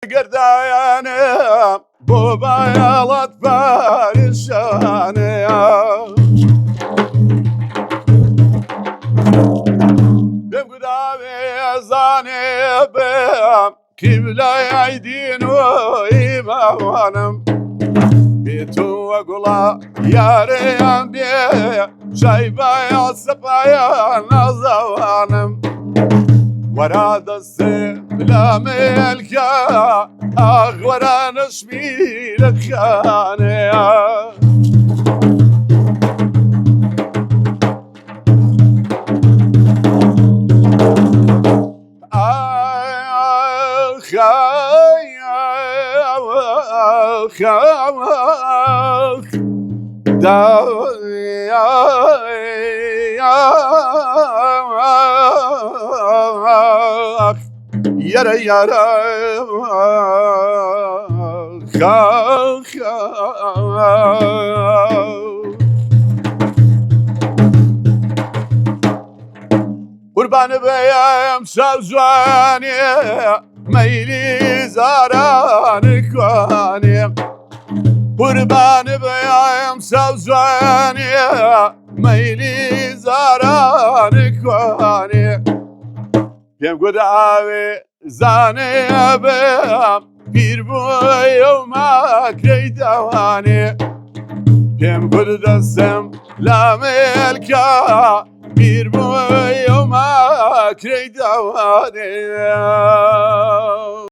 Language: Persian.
گردایانم بۆ بایەڵەت پەریشانەیە پێم گوتاوێ ئەزانێ بێم کیبلای ئایدین و ئیماوانم بێتووە گوڵا یارەیان بێ شای بایە سەپایان نازەوانم وەرا دەستێ بلامێلکە ئاغ وەرا نەشمیرەکانەیە yara yara قربان بيام سوزواني ميلي زاران كواني قربان بيام سوزواني ميلي زاران كواني پێم گوتاوێ زانێ بێم پیر بووە و ماکرەی داوانێ پێم گوت دەستم لامێلکە پیر بووە و ماکرەی داوانێ